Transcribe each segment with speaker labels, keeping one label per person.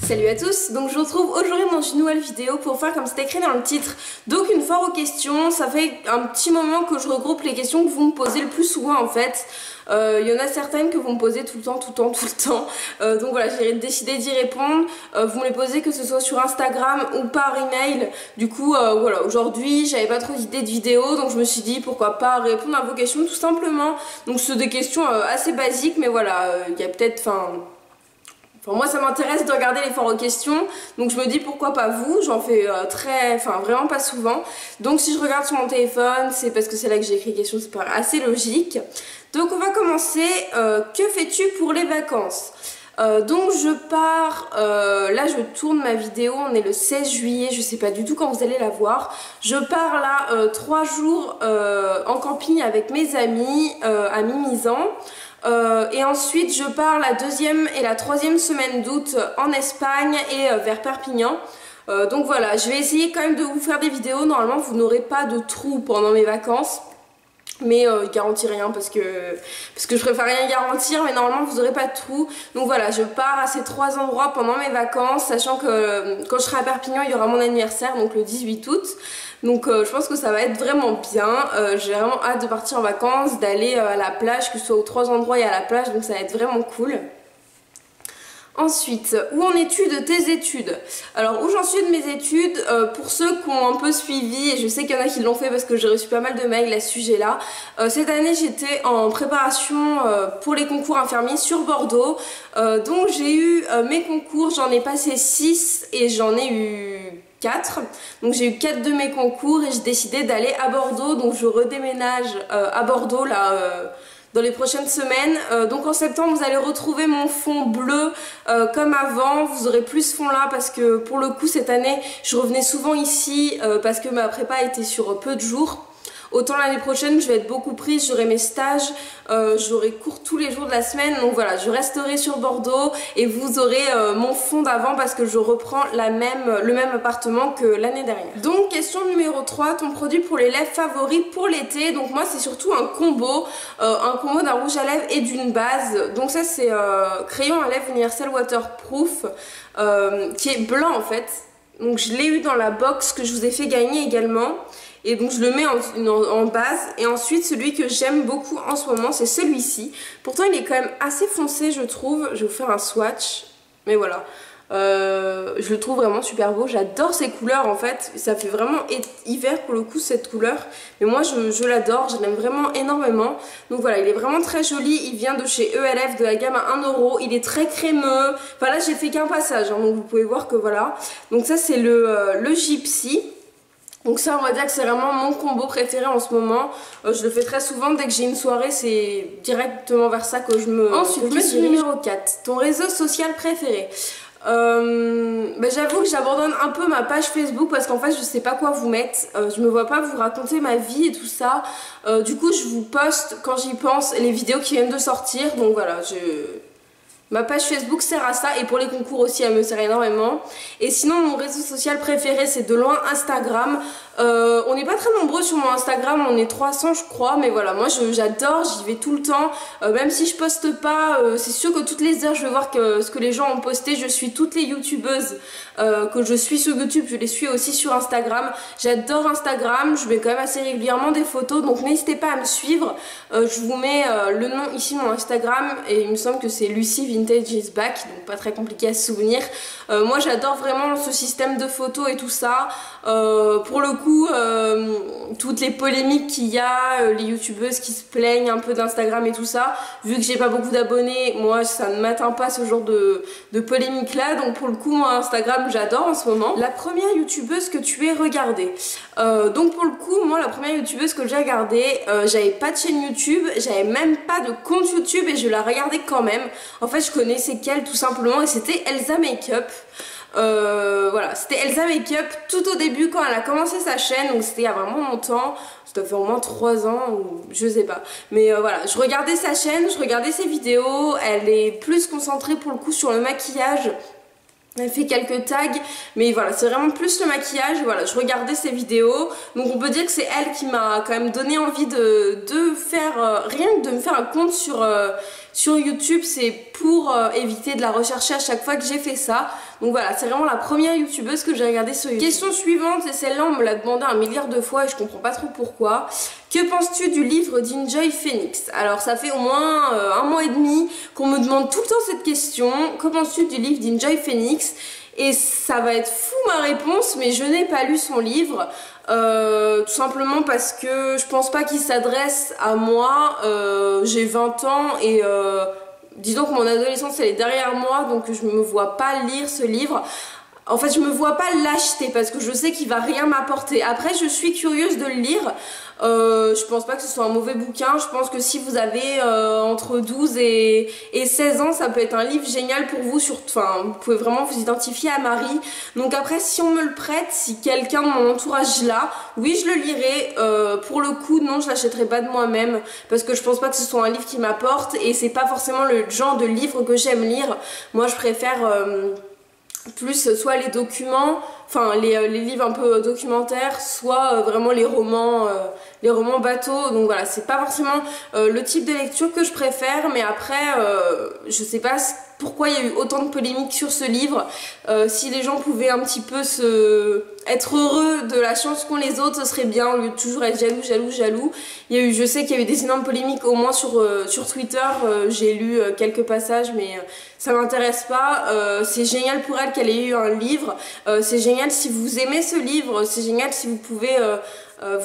Speaker 1: Salut à tous, donc je vous retrouve aujourd'hui dans une nouvelle vidéo pour faire comme c'est écrit dans le titre. Donc une fois aux questions, ça fait un petit moment que je regroupe les questions que vous me posez le plus souvent en fait. Il y en a certaines que vous me posez tout le temps. Donc voilà, j'ai décidé d'y répondre. Vous me les posez que ce soit sur Instagram ou par email. Du coup, voilà, aujourd'hui, j'avais pas trop d'idées de vidéos, donc je me suis dit pourquoi pas répondre à vos questions tout simplement. Donc c'est des questions assez basiques, mais voilà, il y a peut-être, Enfin, moi ça m'intéresse de regarder les forums aux questions, donc je me dis pourquoi pas vous, j'en fais vraiment pas souvent. Donc si je regarde sur mon téléphone, c'est parce que c'est là que j'ai écrit les questions, c'est assez logique. Donc on va commencer, que fais-tu pour les vacances? Donc je pars, là je tourne ma vidéo, on est le 16 juillet, je sais pas du tout quand vous allez la voir. Je pars là 3 jours en camping avec mes amis à Mimizan. Et ensuite je pars la 2e et la 3e semaine d'août en Espagne et vers Perpignan. Donc voilà, je vais essayer quand même de vous faire des vidéos. Normalement vous n'aurez pas de trou pendant mes vacances, mais je garantis rien parce que je préfère rien garantir, mais normalement vous n'aurez pas de trou. Donc voilà, je pars à ces 3 endroits pendant mes vacances, sachant que quand je serai à Perpignan il y aura mon anniversaire, donc le 18 août. Donc je pense que ça va être vraiment bien. J'ai vraiment hâte de partir en vacances, d'aller à la plage, que ce soit aux 3 endroits et à la plage, donc ça va être vraiment cool. Ensuite, où en es-tu de tes études? Alors où j'en suis de mes études, pour ceux qui ont un peu suivi, et je sais qu'il y en a qui l'ont fait parce que j'ai reçu pas mal de mails à ce sujet là, cette année j'étais en préparation pour les concours infirmiers sur Bordeaux. Donc j'ai eu mes concours, j'en ai passé 6 et j'en ai eu 4. Donc j'ai eu 4 de mes concours et j'ai décidé d'aller à Bordeaux, donc je redéménage à Bordeaux là dans les prochaines semaines. Donc en septembre vous allez retrouver mon fond bleu comme avant, vous aurez plus ce fond là parce que pour le coup cette année je revenais souvent ici parce que ma prépa était sur peu de jours. Autant l'année prochaine je vais être beaucoup prise, j'aurai mes stages, j'aurai cours tous les jours de la semaine, donc voilà, je resterai sur Bordeaux et vous aurez mon fond d'avant parce que je reprends le même appartement que l'année dernière. Donc question numéro 3, ton produit pour les lèvres favori pour l'été. Donc moi c'est surtout un combo d'un rouge à lèvres et d'une base. Donc ça c'est crayon à lèvres universel waterproof qui est blanc en fait. Donc je l'ai eu dans la box que je vous ai fait gagner également. Et donc je le mets en base. Et ensuite celui que j'aime beaucoup en ce moment c'est celui-ci. Pourtant il est quand même assez foncé je trouve. Je vais vous faire un swatch. Mais voilà. Je le trouve vraiment super beau. J'adore ces couleurs en fait. Ça fait vraiment hiver pour le coup cette couleur. Mais moi je l'adore. Je l'aime vraiment énormément. Donc voilà, il est vraiment très joli. Il vient de chez ELF de la gamme à 1 €. Il est très crémeux. Enfin là j'ai fait qu'un passage. Hein, donc vous pouvez voir que voilà. Donc ça c'est le Gypsy. Donc ça on va dire que c'est vraiment mon combo préféré en ce moment. Je le fais très souvent, dès que j'ai une soirée c'est directement vers ça que je me... Ensuite, question numéro 4, ton réseau social préféré. J'avoue que j'abandonne un peu ma page Facebook parce qu'en fait je sais pas quoi vous mettre. Je me vois pas vous raconter ma vie et tout ça. Du coup je vous poste quand j'y pense les vidéos qui viennent de sortir. Donc voilà, ma page Facebook sert à ça et pour les concours aussi elle me sert énormément. Et sinon mon réseau social préféré c'est de loin Instagram. On n'est pas très nombreux sur mon Instagram, on est 300 je crois, mais voilà moi j'adore, j'y vais tout le temps. Même si je poste pas, c'est sûr que toutes les heures je vais voir ce que les gens ont posté. Je suis toutes les youtubeuses que je suis sur YouTube, je les suis aussi sur Instagram. J'adore Instagram, je mets quand même assez régulièrement des photos, donc n'hésitez pas à me suivre. Je vous mets le nom ici, mon Instagram, et il me semble que c'est Lucie Vintage is Back, donc pas très compliqué à se souvenir. Moi j'adore vraiment ce système de photos et tout ça. Pour le coup, toutes les polémiques qu'il y a, les youtubeuses qui se plaignent un peu d'Instagram et tout ça, vu que j'ai pas beaucoup d'abonnés, moi ça ne m'atteint pas ce genre de polémique là. Donc pour le coup moi Instagram j'adore en ce moment. La première youtubeuse que tu aies regardée. Donc pour le coup moi la première youtubeuse que j'ai regardée, j'avais pas de chaîne YouTube, j'avais même pas de compte YouTube et je la regardais quand même. En fait je connaissais qu'elle tout simplement et c'était Elsa Makeup. Voilà, c'était Elsa Makeup tout au début quand elle a commencé sa chaîne, donc c'était il y a vraiment longtemps, ça doit faire au moins 3 ans ou je sais pas. Mais voilà, je regardais sa chaîne, je regardais ses vidéos, elle est plus concentrée pour le coup sur le maquillage. Elle fait quelques tags, mais voilà, c'est vraiment plus le maquillage. Voilà, je regardais ses vidéos, donc on peut dire que c'est elle qui m'a quand même donné envie de faire, rien que de me faire un compte sur YouTube. C'est pour éviter de la rechercher à chaque fois que j'ai fait ça. Donc voilà, c'est vraiment la première youtubeuse que j'ai regardée sur YouTube. Question suivante, et celle-là on me l'a demandé un milliard de fois et je comprends pas trop pourquoi. Que penses-tu du livre d'Enjoy Phoenix? Alors ça fait au moins un mois et demi qu'on me demande tout le temps cette question. Que penses-tu du livre d'Enjoy Phoenix? Et ça va être fou ma réponse, mais je n'ai pas lu son livre. Tout simplement parce que je pense pas qu'il s'adresse à moi. J'ai 20 ans et disons que mon adolescence elle est derrière moi, donc je me vois pas lire ce livre. En fait, je me vois pas l'acheter parce que je sais qu'il va rien m'apporter. Après, je suis curieuse de le lire. Je pense pas que ce soit un mauvais bouquin. Je pense que si vous avez entre 12 et 16 ans, ça peut être un livre génial pour vous. Enfin, vous pouvez vraiment vous identifier à Marie. Donc après, si on me le prête, si quelqu'un de mon entourage l'a, oui, je le lirai. Pour le coup, non, je l'achèterai pas de moi-même parce que je pense pas que ce soit un livre qui m'apporte et c'est pas forcément le genre de livre que j'aime lire. Moi, je préfère plus soit les documents, enfin les livres un peu documentaires, soit vraiment les romans bateaux. Donc voilà, c'est pas forcément le type de lecture que je préfère, mais après je sais pas pourquoi il y a eu autant de polémiques sur ce livre. Si les gens pouvaient un petit peu être heureux de la chance qu'ont les autres, ce serait bien, au lieu de toujours être jaloux. Je sais qu'il y a eu des énormes polémiques, au moins sur Twitter. J'ai lu quelques passages, mais ça m'intéresse pas. C'est génial pour elle qu'elle ait eu un livre. C'est génial si vous aimez ce livre. C'est génial si vous pouvez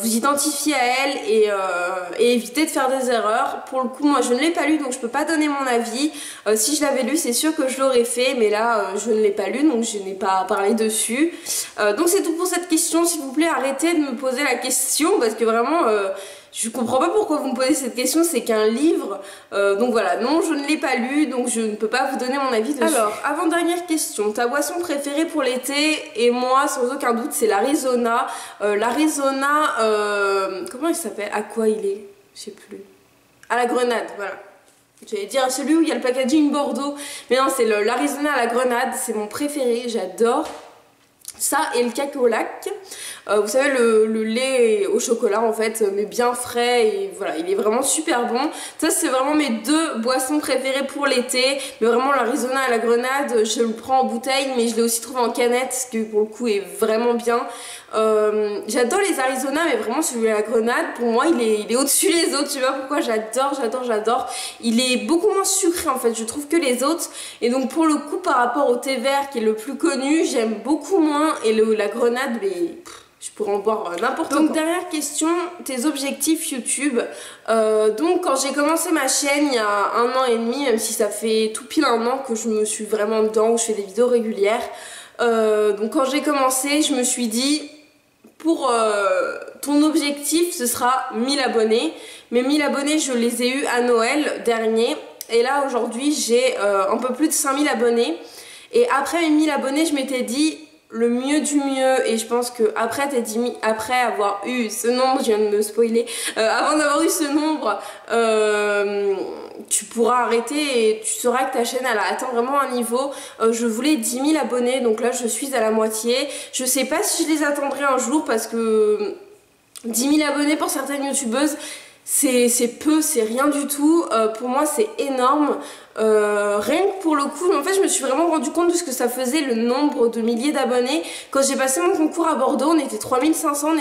Speaker 1: vous identifier à elle et éviter de faire des erreurs. Pour le coup, moi je ne l'ai pas lu, donc je peux pas donner mon avis. Si je l'avais lu, c'est sûr que je l'aurais fait, mais là je ne l'ai pas lu, donc je n'ai pas parlé dessus. Donc c'est tout pour cette question. S'il vous plaît, arrêtez de me poser la question parce que vraiment je comprends pas pourquoi vous me posez cette question, c'est qu'un livre. Donc voilà, non, je ne l'ai pas lu, donc je ne peux pas vous donner mon avis dessus. Alors, avant-dernière question, ta boisson préférée pour l'été? Et moi, sans aucun doute, c'est l'Arizona. L'Arizona, comment il s'appelle? À quoi il est? Je sais plus. À la grenade, voilà. J'allais dire celui où il y a le packaging Bordeaux. Mais non, c'est l'Arizona à la grenade, c'est mon préféré, j'adore. Ça et le cacolac. Vous savez le lait au chocolat en fait, mais bien frais et voilà, il est vraiment super bon. Ça c'est vraiment mes deux boissons préférées pour l'été. Mais vraiment l'Arizona à la grenade, je le prends en bouteille mais je l'ai aussi trouvé en canette, ce qui pour le coup est vraiment bien. J'adore les Arizona, mais vraiment celui à la grenade pour moi il est au-dessus les autres. Je sais pas pourquoi, j'adore. Il est beaucoup moins sucré en fait, je trouve, que les autres. Et donc pour le coup par rapport au thé vert qui est le plus connu, j'aime beaucoup moins. Et la grenade, mais je pourrais en boire n'importe quoi. Donc dernière question, tes objectifs YouTube. Donc quand j'ai commencé ma chaîne il y a 1 an et demi, même si ça fait tout pile 1 an que je me suis vraiment dedans, où je fais des vidéos régulières. Donc quand j'ai commencé, je me suis dit, pour ton objectif ce sera 1000 abonnés. Mais 1000 abonnés je les ai eu à Noël dernier. Et là aujourd'hui j'ai un peu plus de 5000 abonnés. Et après mes 1000 abonnés je m'étais dit le mieux du mieux, et je pense que après avoir eu ce nombre, je viens de me spoiler, avant d'avoir eu ce nombre, tu pourras arrêter et tu sauras que ta chaîne elle atteint vraiment un niveau. Je voulais 10 000 abonnés, donc là je suis à la moitié. Je sais pas si je les atteindrai un jour parce que 10 000 abonnés pour certaines youtubeuses c'est peu, c'est rien du tout. Pour moi c'est énorme. Rien que pour le coup, en fait je me suis vraiment rendu compte de ce que ça faisait le nombre de milliers d'abonnés. Quand j'ai passé mon concours à Bordeaux, on était 3500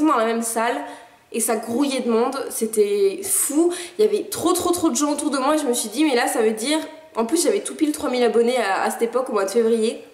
Speaker 1: dans la même salle et ça grouillait de monde, c'était fou. Il y avait trop de gens autour de moi et je me suis dit mais là ça veut dire, en plus j'avais tout pile 3000 abonnés à cette époque au mois de février.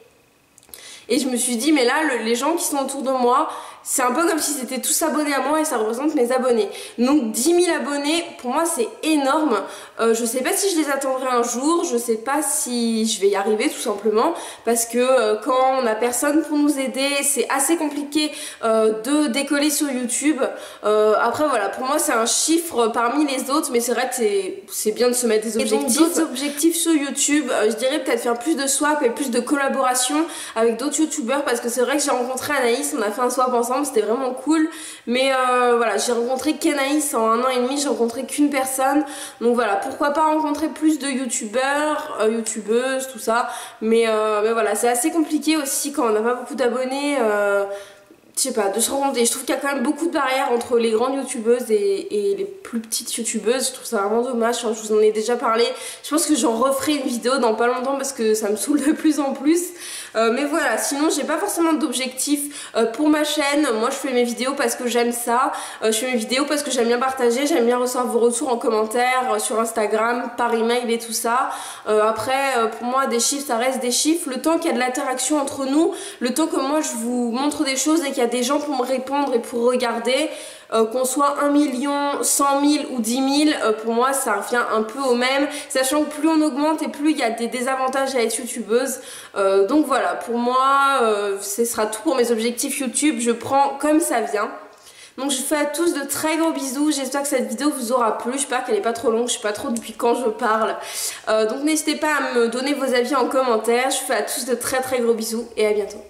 Speaker 1: Et je me suis dit mais là les gens qui sont autour de moi, c'est un peu comme si c'était tous abonnés à moi et ça représente mes abonnés. Donc 10 000 abonnés pour moi c'est énorme. Je sais pas si je les atteindrai un jour, je sais pas si je vais y arriver tout simplement, parce que quand on a personne pour nous aider c'est assez compliqué de décoller sur YouTube. Après voilà, pour moi c'est un chiffre parmi les autres, mais c'est vrai que c'est bien de se mettre des objectifs. Et donc d'autres objectifs sur YouTube, je dirais peut-être faire plus de swap et plus de collaboration avec d'autres youtubeurs, parce que c'est vrai que j'ai rencontré Anaïs, on a fait un swap ensemble ensemble, c'était vraiment cool. Mais voilà, j'ai rencontré qu'Anaïs en 1 an et demi, j'ai rencontré qu'une personne. Donc voilà, pourquoi pas rencontrer plus de youtubeurs, youtubeuses, tout ça. Mais voilà, c'est assez compliqué aussi quand on n'a pas beaucoup d'abonnés. Je sais pas, de se rencontrer. Je trouve qu'il y a quand même beaucoup de barrières entre les grandes youtubeuses et les plus petites youtubeuses. Je trouve ça vraiment dommage. Enfin, je vous en ai déjà parlé. Je pense que j'en referai une vidéo dans pas longtemps parce que ça me saoule de plus en plus. Mais voilà, sinon j'ai pas forcément d'objectif pour ma chaîne. Moi je fais mes vidéos parce que j'aime ça. Je fais mes vidéos parce que j'aime bien partager, j'aime bien recevoir vos retours en commentaire sur Instagram, par email et tout ça. Après pour moi des chiffres ça reste des chiffres. Le temps qu'il y a de l'interaction entre nous, le temps que moi je vous montre des choses et qu'il y a des gens pour me répondre et pour regarder, qu'on soit 1 million, 100 000 ou 10 000, pour moi ça revient un peu au même, sachant que plus on augmente et plus il y a des désavantages à être youtubeuse. Donc voilà, pour moi ce sera tout pour mes objectifs YouTube, je prends comme ça vient. Donc je vous fais à tous de très gros bisous, j'espère que cette vidéo vous aura plu, j'espère qu'elle n'est pas trop longue, je sais pas trop depuis quand je parle. Donc n'hésitez pas à me donner vos avis en commentaire, je vous fais à tous de très gros bisous et à bientôt.